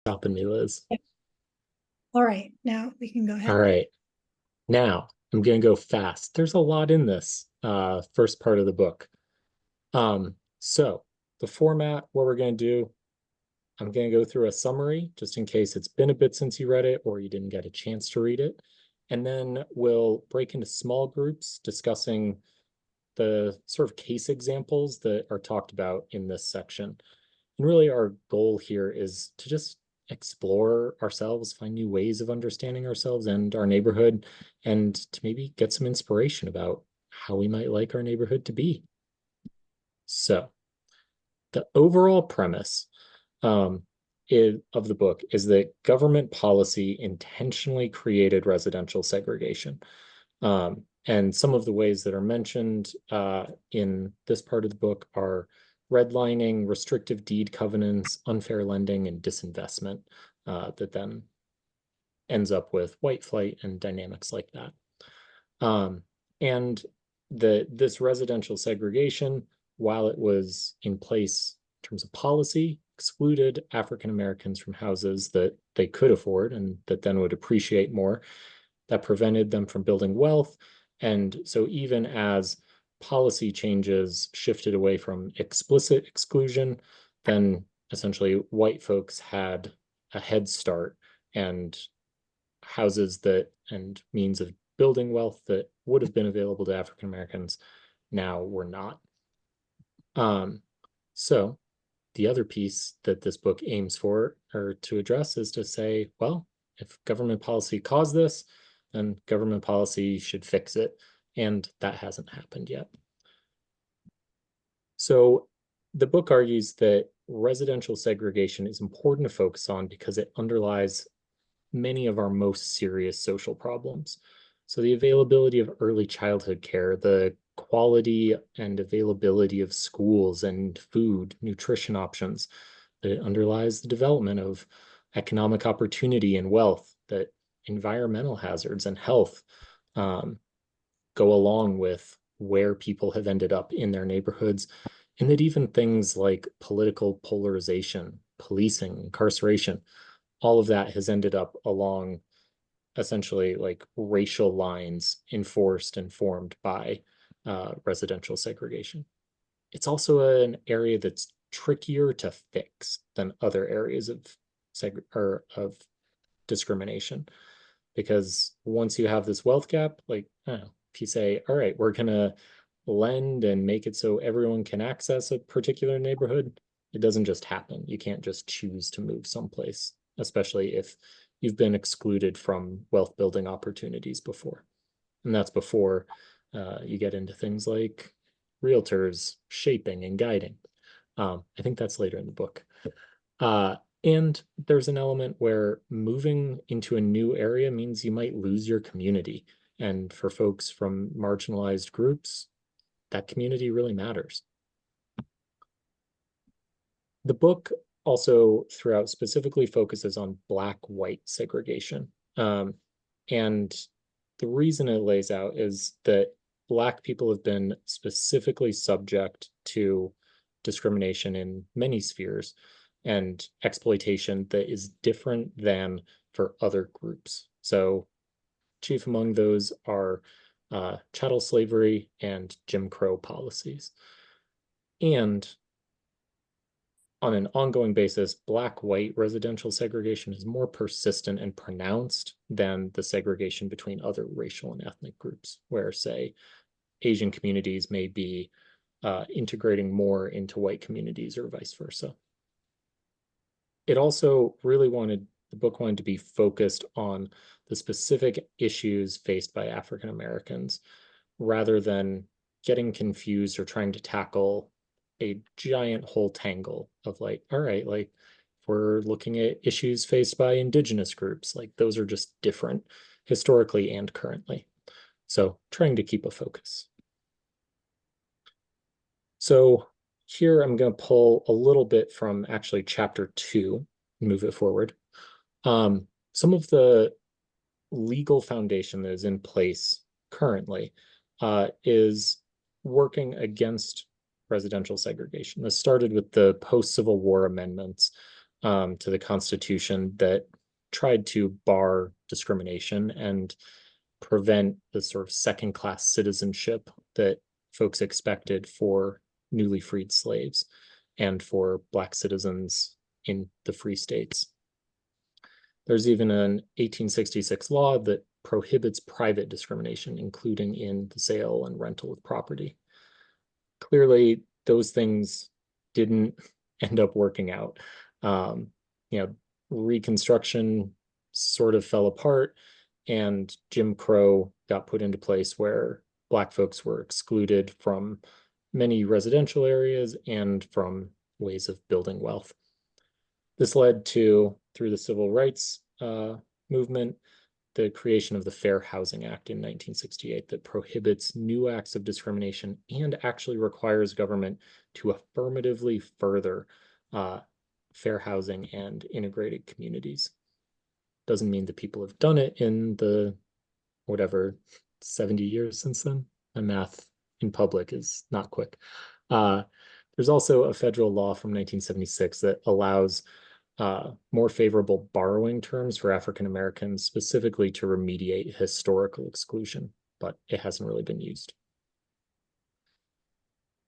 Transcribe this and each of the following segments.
Stopping me, Liz. All right, now we can go All ahead. right. Now I'm going to go fast. There's a lot in this first part of the book. So the format, what we're going to do, I'm going to go through a summary just in case it's been a bit since you read it or you didn't get a chance to read it. And then we'll break into small groups discussing the sort of case examples that are talked about in this section. And really, our goal here is to just explore ourselves, find new ways of understanding ourselves and our neighborhood, and to maybe get some inspiration about how we might like our neighborhood to be. So, the overall premise of the book is that government policy intentionally created residential segregation. And some of the ways that are mentioned in this part of the book are redlining, restrictive deed covenants, unfair lending, and disinvestment that then ends up with white flight and dynamics like that. Um, and this residential segregation, while it was in place in terms of policy, excluded African Americans from houses that they could afford and that then would appreciate more. That prevented them from building wealth. And so even as policy changes shifted away from explicit exclusion, then essentially white folks had a head start and houses that and means of building wealth that would have been available to African Americans now were not. Um, so the other piece that this book aims for or to address is to say, well, if government policy caused this, then government policy should fix it. And that hasn't happened yet. So the book argues that residential segregation is important to focus on because it underlies many of our most serious social problems. So the availability of early childhood care, the quality and availability of schools and food, nutrition options, that underlies the development of economic opportunity and wealth, that environmental hazards and health um, go along with where people have ended up in their neighborhoods, and that even things like political polarization, policing, incarceration, all of that has ended up along essentially like racial lines enforced and formed by residential segregation. It's also an area that's trickier to fix than other areas of of discrimination, because once you have this wealth gap, like I don't know, if you say, all right, we're gonna lend and make it so everyone can access a particular neighborhood, it doesn't just happen. You can't just choose to move someplace, especially if you've been excluded from wealth building opportunities before. And that's before you get into things like realtors shaping and guiding. I think that's later in the book. Uh, and there's an element where moving into a new area means you might lose your community. And for folks from marginalized groups, that community really matters. The book also throughout specifically focuses on black-white segregation. And the reason it lays out is that Black people have been specifically subject to discrimination in many spheres and exploitation that is different than for other groups. So chief among those are chattel slavery and Jim Crow policies. And on an ongoing basis, black-white residential segregation is more persistent and pronounced than the segregation between other racial and ethnic groups, where, say, Asian communities may be integrating more into white communities or vice versa. It also really the book wanted to be focused on the specific issues faced by African Americans rather than getting confused or trying to tackle a giant whole tangle of like, all right, like if we're looking at issues faced by indigenous groups, like those are just different historically and currently. So trying to keep a focus. So here I'm going to pull a little bit from actually chapter 2 and move it forward. Some of the legal foundation that is in place currently is working against residential segregation. This started with the post-Civil War amendments to the Constitution that tried to bar discrimination and prevent the sort of second-class citizenship that folks expected for newly freed slaves and for Black citizens in the free states. There's even an 1866 law that prohibits private discrimination, including in the sale and rental of property. Clearly, those things didn't end up working out. You know, Reconstruction sort of fell apart, and Jim Crow got put into place where Black folks were excluded from many residential areas and from ways of building wealth. This led to, through the civil rights movement, the creation of the Fair Housing Act in 1968 that prohibits new acts of discrimination and actually requires government to affirmatively further fair housing and integrated communities. Doesn't mean that people have done it in the whatever 70 years since then. My math in public is not quick. There's also a federal law from 1976 that allows more favorable borrowing terms for African Americans, specifically to remediate historical exclusion, but it hasn't really been used.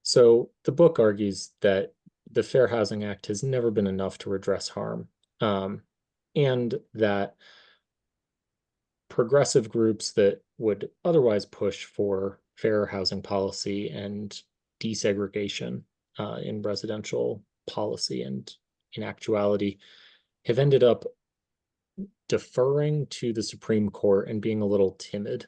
So the book argues that the Fair Housing Act has never been enough to redress harm, and that progressive groups that would otherwise push for fair housing policy and desegregation in residential policy and in actuality have ended up deferring to the Supreme Court and being a little timid.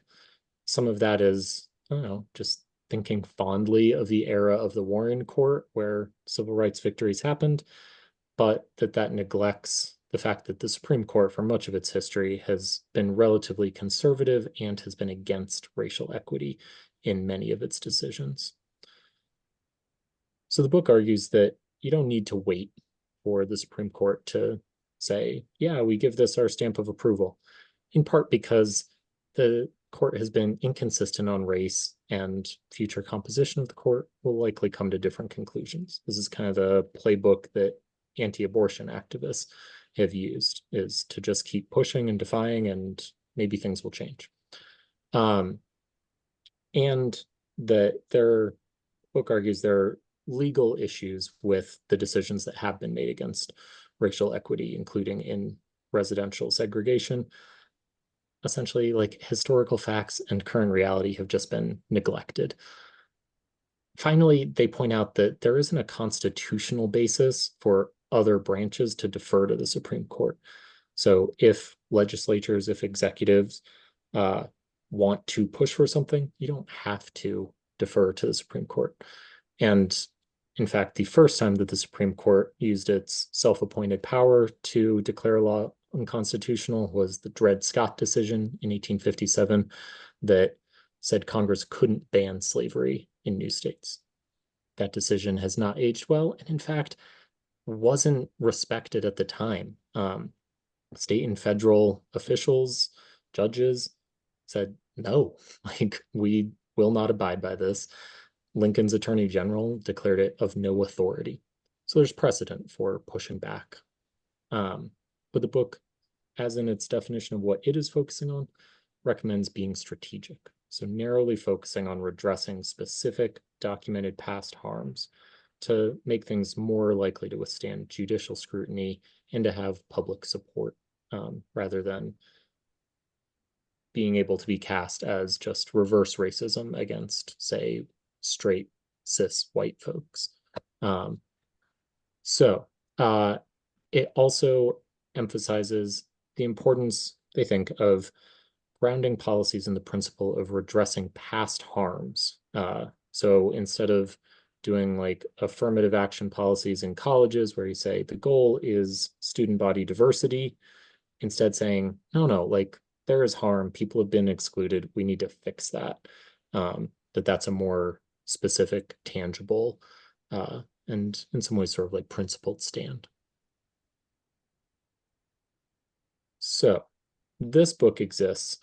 Some of that is, I don't know, just thinking fondly of the era of the Warren Court where civil rights victories happened, but that neglects the fact that the Supreme Court, for much of its history, has been relatively conservative and has been against racial equity in many of its decisions. So the book argues that you don't need to wait for the Supreme Court to say, yeah, we give this our stamp of approval, in part because the court has been inconsistent on race, and future composition of the court will likely come to different conclusions. This is kind of the playbook that anti-abortion activists have used, is to just keep pushing and defying, and maybe things will change. And that their book argues there are legal issues with the decisions that have been made against racial equity, including in residential segregation. Essentially, like, historical facts and current reality have just been neglected. Finally, they point out that there isn't a constitutional basis for other branches to defer to the Supreme Court. So if legislatures, if executives want to push for something, you don't have to defer to the Supreme Court. And in fact, the first time that the Supreme Court used its self-appointed power to declare a law unconstitutional was the Dred Scott decision in 1857 that said Congress couldn't ban slavery in new states. That decision has not aged well, and in fact, wasn't respected at the time. State and federal officials, judges said, no, like, we will not abide by this. Lincoln's attorney general declared it of no authority. So there's precedent for pushing back. But the book, as in its definition of what it is focusing on, recommends being strategic. So narrowly focusing on redressing specific documented past harms to make things more likely to withstand judicial scrutiny and to have public support, rather than being able to be cast as just reverse racism against, say, straight cis white folks. It also emphasizes the importance, they think, of grounding policies in the principle of redressing past harms. So instead of doing like affirmative action policies in colleges where you say the goal is student body diversity, instead saying, no, like, there is harm, people have been excluded, we need to fix that. That's a more specific, tangible, and in some ways sort of like principled stand. So this book exists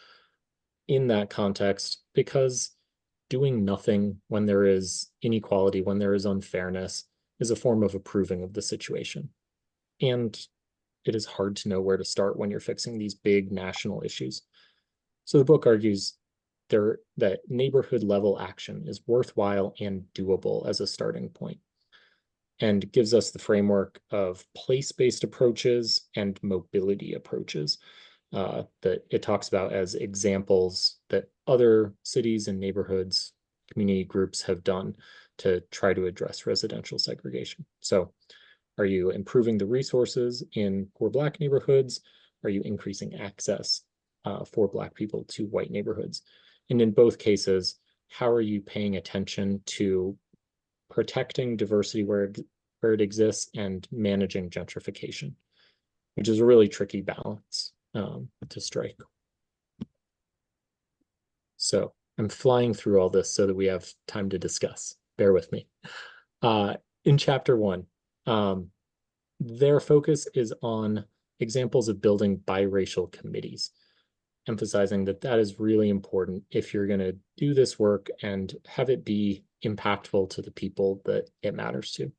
in that context because doing nothing when there is inequality, when there is unfairness, is a form of approving of the situation. And it is hard to know where to start when you're fixing these big national issues. So the book argues that neighborhood level action is worthwhile and doable as a starting point, and gives us the framework of place-based approaches and mobility approaches that it talks about as examples that other cities and neighborhoods, community groups have done to try to address residential segregation. So are you improving the resources in poor Black neighborhoods? Are you increasing access for Black people to white neighborhoods? And in both cases, how are you paying attention to protecting diversity where it exists and managing gentrification, which is a really tricky balance to strike. So I'm flying through all this so that we have time to discuss. Bear with me. In chapter 1, their focus is on examples of building biracial committees, emphasizing that that is really important if you're going to do this work and have it be impactful to the people that it matters to.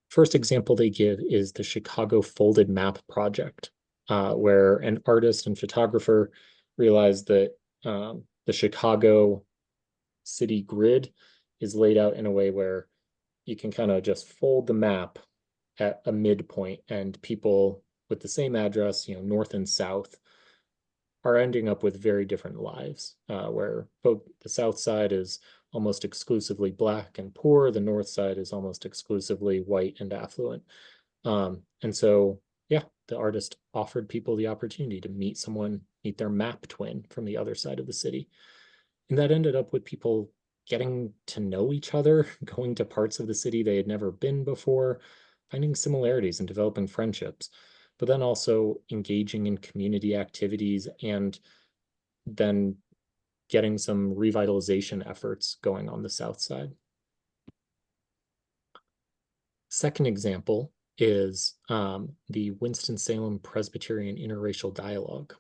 First example they give is the Chicago Folded Map Project, where an artist and photographer realized that the Chicago city grid is laid out in a way where you can kind of just fold the map at a midpoint, and people with the same address, north and south, are ending up with very different lives, where the south side is almost exclusively Black and poor, the north side is almost exclusively white and affluent. And so, yeah, the artist offered people the opportunity to meet their map twin from the other side of the city. And that ended up with people getting to know each other, going to parts of the city they had never been before, finding similarities and developing friendships, but then also engaging in community activities and then getting some revitalization efforts going on the south side. Second example is the Winston-Salem Presbyterian Interracial Dialogue.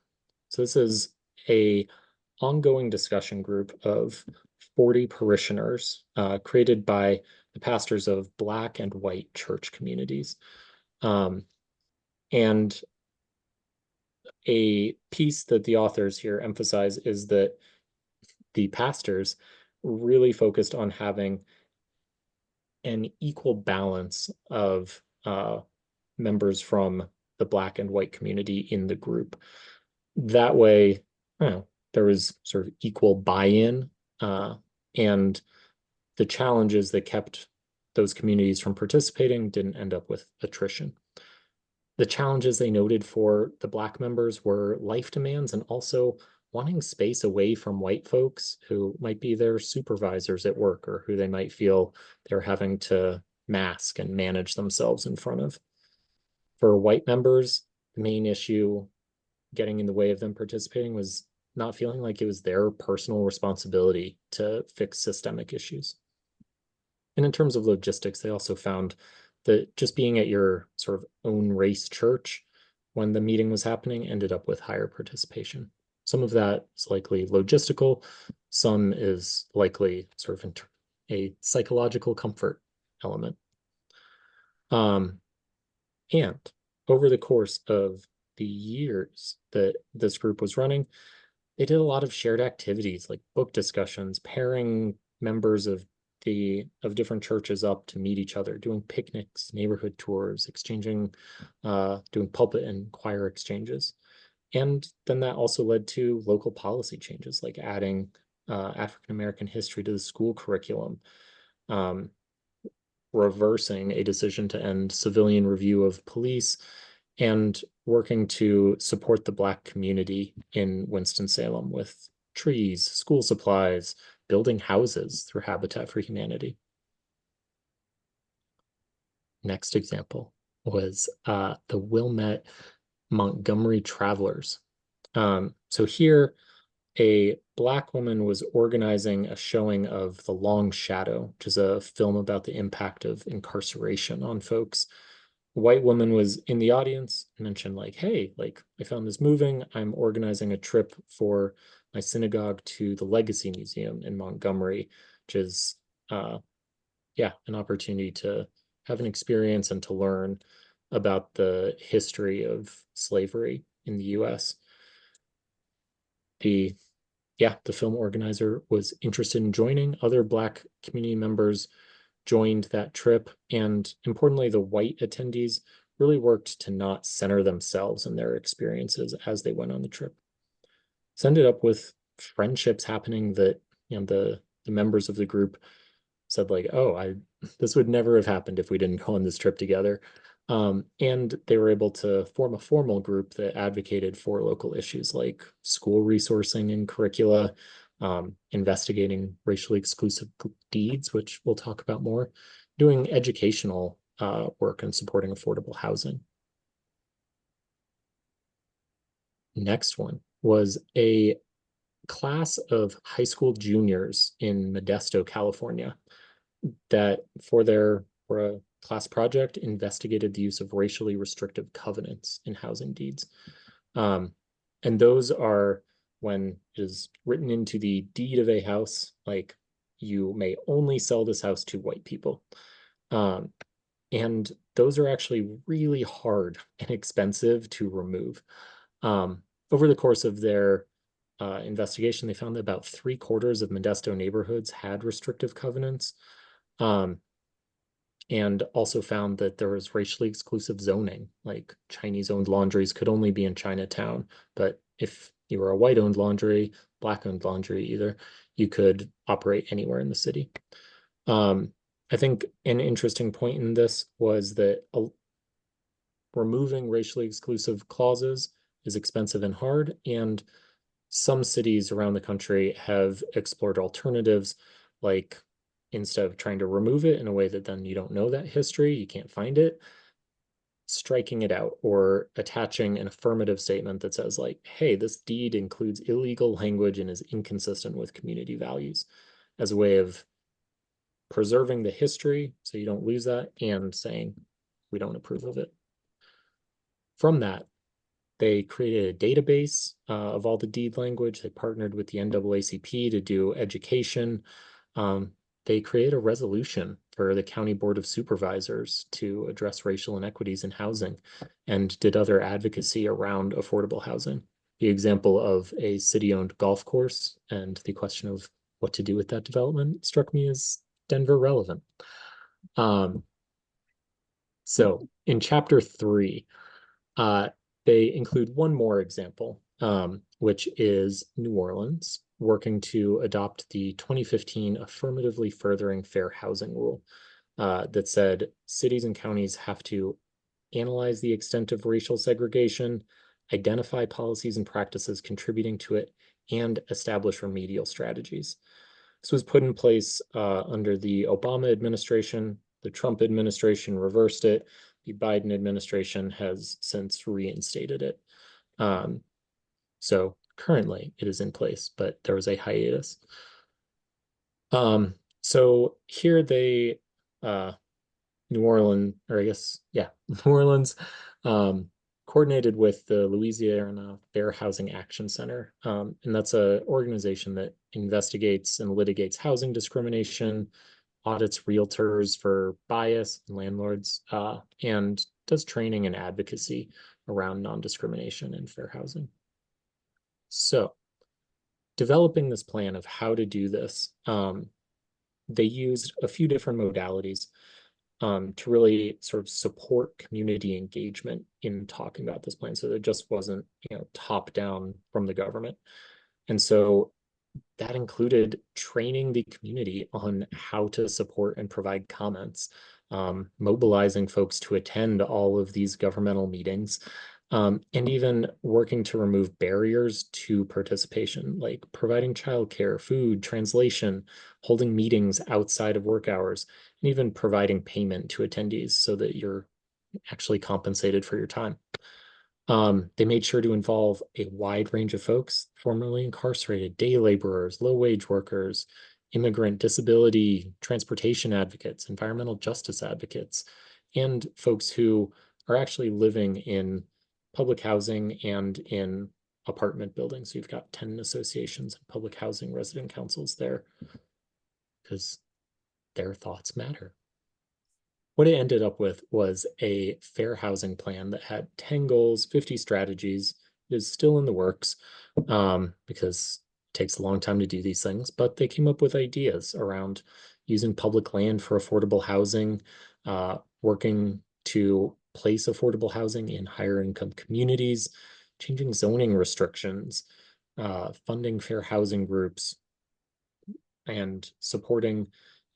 So this is a ongoing discussion group of 40 parishioners created by the pastors of Black and white church communities. And a piece that the authors here emphasize is that the pastors really focused on having an equal balance of members from the Black and white community in the group. That way, there was sort of equal buy-in, and the challenges that kept those communities from participating didn't end up with attrition. The challenges they noted for the Black members were life demands and also wanting space away from white folks who might be their supervisors at work or who they might feel they're having to mask and manage themselves in front of. For white members, the main issue getting in the way of them participating was not feeling like it was their personal responsibility to fix systemic issues. And in terms of logistics, they also found that just being at your sort of own race church when the meeting was happening ended up with higher participation. Some of that is likely logistical, some is likely sort of a psychological comfort element. And over the course of the years that this group was running, they did a lot of shared activities like book discussions, pairing members of different churches up to meet each other, doing picnics, neighborhood tours, exchanging, doing pulpit and choir exchanges. And then that also led to local policy changes, like adding African American history to the school curriculum, reversing a decision to end civilian review of police, and working to support the Black community in Winston-Salem with trees, school supplies, building houses through Habitat for Humanity. Next example was the Wilmette Montgomery Travelers. So here, a Black woman was organizing a showing of The Long Shadow, which is a film about the impact of incarceration on folks. A white woman was in the audience and mentioned like, hey, like I found this moving. I'm organizing a trip for my synagogue to the Legacy Museum in Montgomery, which is, an opportunity to have an experience and to learn about the history of slavery in the US. The the film organizer was interested in joining. Other Black community members joined that trip. And importantly, the white attendees really worked to not center themselves in their experiences as they went on the trip. So ended up with friendships happening that the members of the group said like, oh, this would never have happened if we didn't go on this trip together. And they were able to form a formal group that advocated for local issues like school resourcing and curricula, investigating racially exclusive deeds, which we'll talk about more, doing educational work and supporting affordable housing. Next one was a class of high school juniors in Modesto, California, that for a class project investigated the use of racially restrictive covenants in housing deeds. And those are when it is written into the deed of a house, like you may only sell this house to white people. And those are actually really hard and expensive to remove. Over the course of their investigation, they found that about 3/4 of Modesto neighborhoods had restrictive covenants, and also found that there was racially exclusive zoning, like Chinese-owned laundries could only be in Chinatown, but if you were a white-owned laundry, black-owned laundry either, you could operate anywhere in the city. I think an interesting point in this was that removing racially exclusive clauses is expensive and hard, and some cities around the country have explored alternatives, like instead of trying to remove it in a way that then you don't know that history, you can't find it, striking it out or attaching an affirmative statement that says like, hey, this deed includes illegal language and is inconsistent with community values, as a way of preserving the history so you don't lose that and saying we don't approve of it. From that, they created a database of all the deed language. They partnered with the NAACP to do education. They created a resolution for the County Board of Supervisors to address racial inequities in housing and did other advocacy around affordable housing. The example of a city-owned golf course and the question of what to do with that development struck me as Denver relevant. So in chapter 3, they include one more example, which is New Orleans working to adopt the 2015 Affirmatively Furthering Fair Housing Rule that said cities and counties have to analyze the extent of racial segregation, identify policies and practices contributing to it, and establish remedial strategies. This was put in place under the Obama administration. The Trump administration reversed it. The Biden administration has since reinstated it. So currently it is in place, but there was a hiatus. So here they, New Orleans, or I guess, yeah, New Orleans, coordinated with the Louisiana Fair Housing Action Center. And that's an organization that investigates and litigates housing discrimination, audits realtors for bias and landlords, and does training and advocacy around non-discrimination and fair housing. So developing this plan of how to do this, they used a few different modalities to really sort of support community engagement in talking about this plan. So it just wasn't, top down from the government. And so that included training the community on how to support and provide comments, mobilizing folks to attend all of these governmental meetings, and even working to remove barriers to participation, like providing childcare, food, translation, holding meetings outside of work hours, and even providing payment to attendees so that you're actually compensated for your time. They made sure to involve a wide range of folks, formerly incarcerated, day laborers, low-wage workers, immigrant, disability, transportation advocates, environmental justice advocates, and folks who are actually living in public housing and in apartment buildings. So you've got tenant associations and public housing resident councils there because their thoughts matter. what it ended up with was a fair housing plan that had 10 goals, 50 strategies. It is still in the works because it takes a long time to do these things, but they came up with ideas around using public land for affordable housing, working to place affordable housing in higher income communities, changing zoning restrictions, funding fair housing groups, and supporting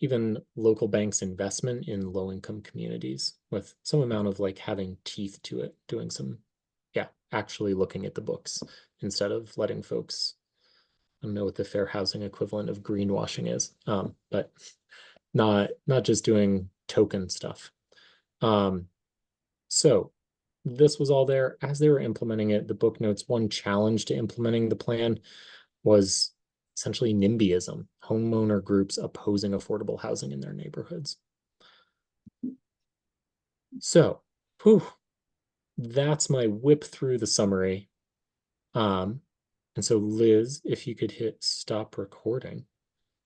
even local banks' investment in low income communities with some amount of like having teeth to it, doing some, yeah, actually looking at the books instead of letting folks, I don't know what the fair housing equivalent of greenwashing is, but not just doing token stuff. Um, so this was all there as they were implementing it. The book notes one challenge to implementing the plan was essentially NIMBYism, homeowner groups opposing affordable housing in their neighborhoods. So, whew, that's my whip through the summary. And so Liz, if you could hit stop recording.